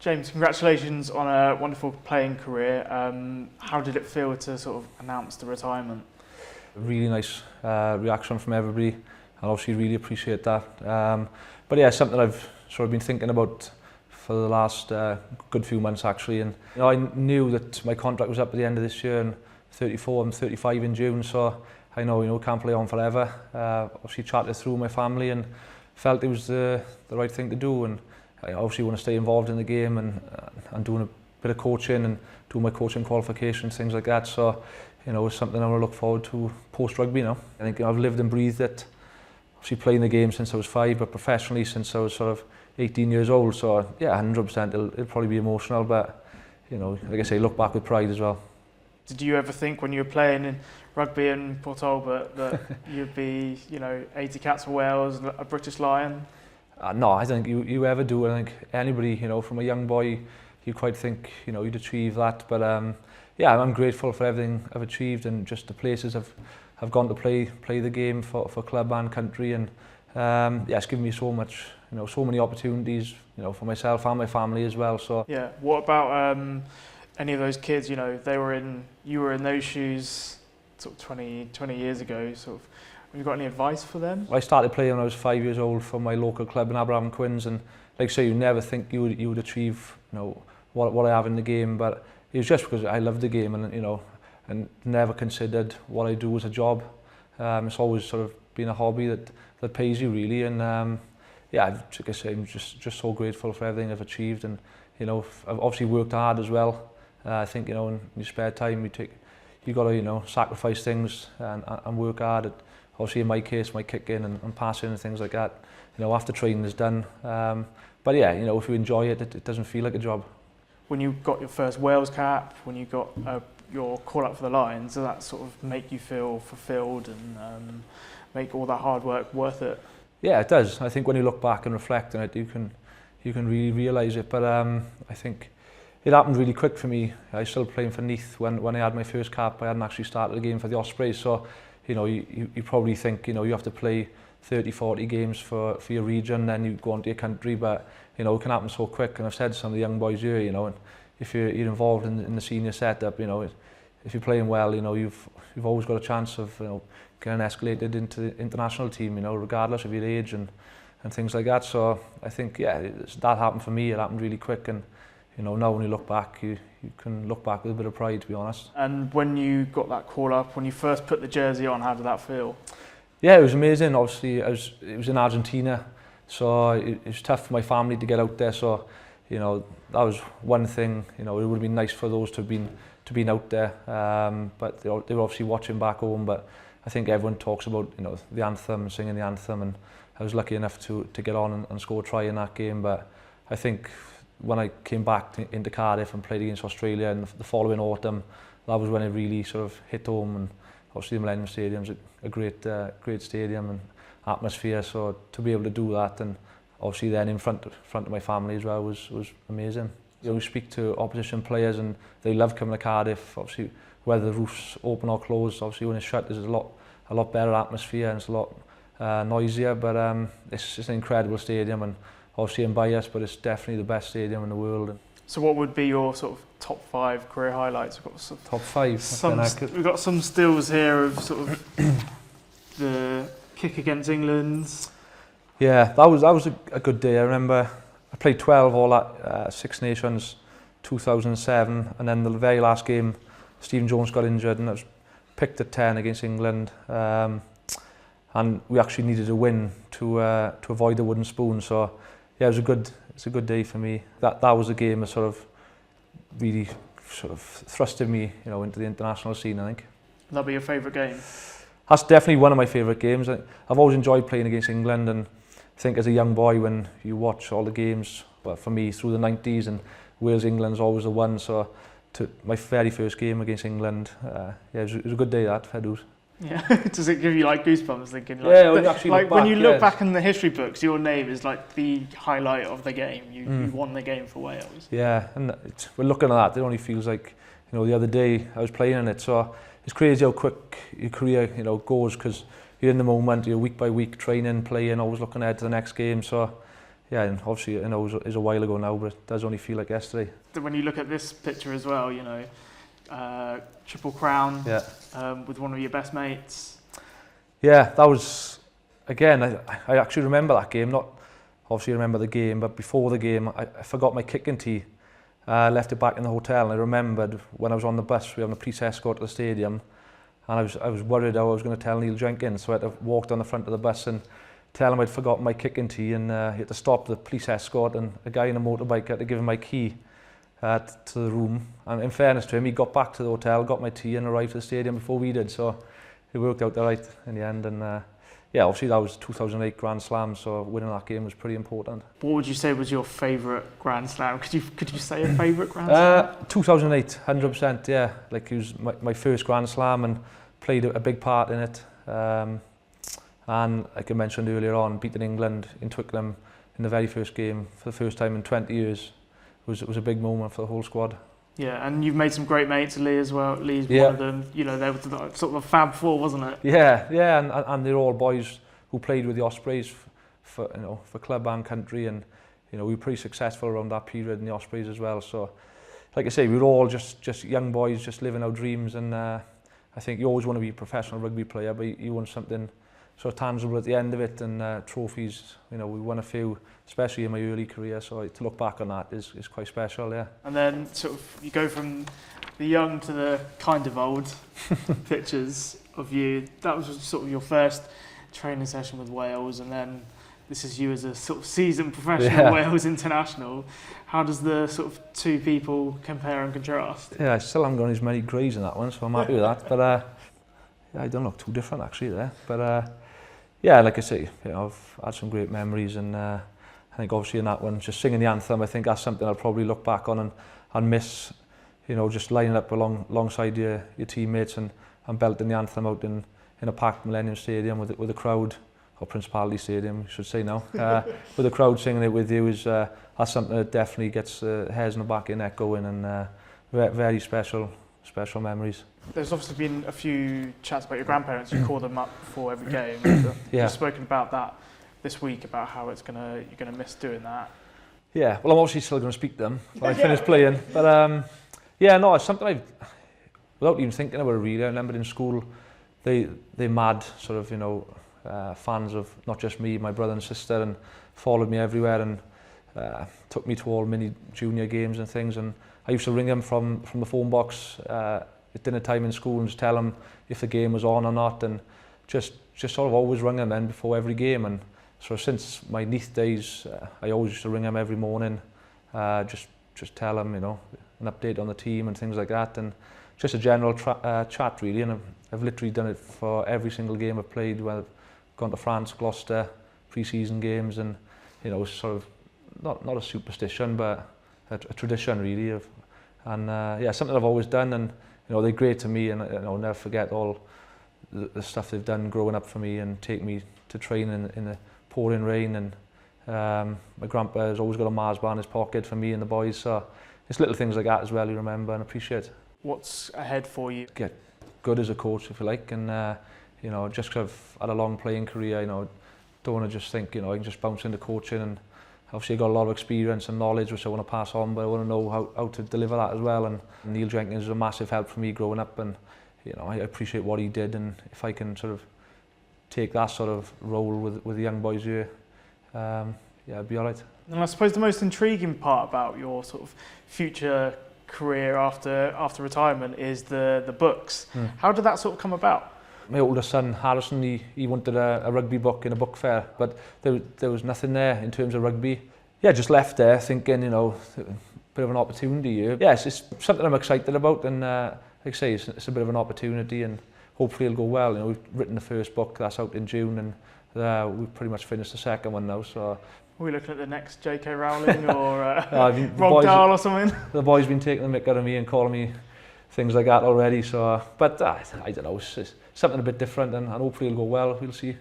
James, congratulations on a wonderful playing career. How did it feel to sort of announce the retirement? A really nice reaction from everybody. I obviously really appreciate that. But yeah, something I've sort of been thinking about for the last good few months actually. And I knew that my contract was up at the end of this year, and 34, I'm 35 in June, so I know can't play on forever. Obviously chatted through my family and felt it was the right thing to do. And I obviously want to stay involved in the game and doing a bit of coaching and doing my coaching qualifications, things like that. So, it's something I want to look forward to post-rugby now. I think I've lived and breathed it. Obviously playing the game since I was 5, but professionally since I was sort of 18 years old. So yeah, 100% it'll probably be emotional, but like I say, look back with pride as well. Did you ever think when you were playing in rugby in Port Talbot that you'd be, 80 caps for Wales and a British Lion? No, I think you ever do. I think anybody, from a young boy, you quite think, you'd achieve that. But yeah, I'm grateful for everything I've achieved and just the places I've gone to play the game for club and country. And yeah, it's given me so much, so many opportunities, for myself and my family as well. So yeah, what about any of those kids? You were in those shoes sort of 20 years ago. Sort of, have you got any advice for them? I started playing when I was 5 years old for my local club in Abraham Quins, and like I say, you never think you would achieve, what I have in the game. But it was just because I loved the game, and never considered what I do as a job. It's always sort of been a hobby that pays you really, and yeah, like I say, I'm just so grateful for everything I've achieved, and I've obviously worked hard as well. I think in your spare time you got to sacrifice things and work hard. Obviously in my case, my kicking and passing and things like that, after training is done. But yeah, if you enjoy it, it doesn't feel like a job. When you got your first Wales cap, when you got your call up for the Lions, does that sort of make you feel fulfilled and make all that hard work worth it? Yeah, it does. I think when you look back and reflect on it, you can really realise it. But I think it happened really quick for me. I was still playing for Neath when I had my first cap. I hadn't actually started the game for the Ospreys, so you probably think you have to play 30-40 games for your region, then you go on to your country. But it can happen so quick. And I've said to some of the young boys here, and if you're involved in the senior setup, if you're playing well, you've always got a chance of getting escalated into the international team, regardless of your age and things like that. So I think that happened for me. It happened really quick, and now when you look back, you can look back with a bit of pride, to be honest. And when you got that call up, when you first put the jersey on, how did that feel? Yeah, it was amazing. Obviously, it was in Argentina, so it was tough for my family to get out there. So, that was one thing. It would have been nice for those to have been out there. But they were obviously watching back home. But I think everyone talks about the anthem and singing the anthem, and I was lucky enough to get on and score a try in that game. But I think when I came back into Cardiff and played against Australia in the following autumn, that was when it really sort of hit home. And obviously the Millennium Stadium's a great stadium and atmosphere, so to be able to do that, and obviously then in front of my family as well, was amazing. We speak to opposition players and they love coming to Cardiff. Obviously whether the roof's open or closed, obviously when it's shut there's a lot better atmosphere and it's a lot noisier, but it's just an incredible stadium, and obviously I'm biased, but it's definitely the best stadium in the world. So what would be your sort of top 5 career highlights? We've got top 5? We've got some stills here of sort of the kick against England. Yeah, that was a good day. I remember I played 12 all at Six Nations 2007, and then the very last game Stephen Jones got injured and I was picked at 10 against England, and we actually needed a win to avoid the wooden spoon. So yeah, it was a good day for me. That was a game that sort of really sort of thrusted me into the international scene, I think. That'll be your favourite game? That's definitely one of my favourite games. I've always enjoyed playing against England, and I think as a young boy when you watch all the games, well, for me through the 90s, and Wales-England's always the one, so my very first game against England, yeah, it was a good day that, fair dues. Yeah, does it give you like goosebumps thinking yeah, when you actually look back, when you look back in the history books, your name is like the highlight of the game. You won the game for Wales. Yeah, and we're looking at that, it only feels like the other day I was playing in it, so it's crazy how quick your career goes, because you're in the moment, you're week by week training, playing, always looking ahead to the next game. So yeah, and obviously it was a while ago now, but it does only feel like yesterday. When you look at this picture as well, you know, Triple Crown, Yeah. with one of your best mates. Yeah, that was, again, I actually remember that game, not obviously remember the game, but before the game, I forgot my kicking tee. Left it back in the hotel, and I remembered when I was on the bus, we were on a police escort to the stadium, and I was worried how I was going to tell Neil Jenkins, so I had to walk down the front of the bus and tell him I'd forgotten my kicking tee, and he had to stop the police escort, and a guy in a motorbike had to give him my key to the room. And in fairness to him, he got back to the hotel, got my tea, and arrived at the stadium before we did, so it worked out all right in the end. And yeah, obviously that was 2008 Grand Slam, so winning that game was pretty important. What would you say was your favourite Grand Slam? Could you say a favourite Grand Slam? 2008, 100%, yeah. Like, it was my first Grand Slam and played a big part in it. And like I mentioned earlier on, beating England in Twickenham in the very first game for the first time in 20 years was a big moment for the whole squad. Yeah, and you've made some great mates, Lee as well. Lee's Yeah. one of them. You know, they were sort of a Fab Four, wasn't it? Yeah, and they're all boys who played with the Ospreys for club and country, and you know, we were pretty successful around that period in the Ospreys as well. So, like I say, we were all just young boys, just living our dreams, and I think you always want to be a professional rugby player, but you want something sort of tangible at the end of it, and trophies. You know, we won a few, especially in my early career, so to look back on that is quite special, yeah. And then sort of you go from the young to the kind of old pictures of you. That was sort of your first training session with Wales, and then this is you as a sort of seasoned professional Wales international. How does the sort of two people compare and contrast? Yeah, I still haven't got as many greys in that one, so I'm happy with that. But yeah, I don't look too different actually there. But yeah, like I say, you know, I've had some great memories, and I think obviously in that one, just singing the anthem, I think that's something I'll probably look back on and miss. You know, just lining up alongside your teammates and belting the anthem out in a packed Millennium Stadium with a crowd, or Principality Stadium, I should say now, with a crowd singing it with you is that's something that definitely gets hairs on the back of your neck going, and very special memories. There's obviously been a few chats about your grandparents. You call them up before every game. Yeah. You've spoken about that this week, about how you're gonna miss doing that. Yeah, well, I'm obviously still going to speak to them when I finish playing. But yeah, no, it's something without even thinking about it really, I remember in school, they're mad sort of, you know, fans of not just me, my brother and sister, and followed me everywhere, and took me to all mini junior games and things. And I used to ring them from the phone box at dinner time in school and just tell them if the game was on or not, and just sort of always ring them then before every game. And so since my Neath days, I always used to ring them every morning, just tell them, you know, an update on the team and things like that, and just a general chat really. And I've literally done it for every single game I've played. Well, I've gone to France, Gloucester, pre-season games, and you know, sort of not a superstition, but a tradition really. Yeah, something I've always done, and you know, they're great to me, and I'll never forget all the stuff they've done growing up for me, and take me to training in the pouring rain. And my grandpa has always got a Mars bar in his pocket for me and the boys, so it's little things like that as well you remember and appreciate. What's ahead for you? Get good as a coach, if you like, and you know, just 'cause I've had a long playing career, you know, don't want to just think, you know, I can just bounce into coaching, and obviously I've got a lot of experience and knowledge which I want to pass on, but I want to know how to deliver that as well. And Neil Jenkins was a massive help for me growing up, and you know, I appreciate what he did, and if I can sort of take that sort of role with the young boys here, yeah, it'd be all right. And I suppose the most intriguing part about your sort of future career after retirement is the books. How did that sort of come about? My older son Harrison, he wanted a rugby book in a book fair, but there was nothing there in terms of rugby. Yeah, just left there thinking, you know, a bit of an opportunity here. Yes, it's something I'm excited about, and like I say, it's a bit of an opportunity, and hopefully it'll go well. You know, we've written the first book, that's out in June, and we've pretty much finished the second one now. So are we looking at the next J.K. Rowling or Roald Dahl or something? The boys been taking the mick out of me and calling me things like that already. So, but I don't know, it's something a bit different, and hopefully it'll go well. We'll see.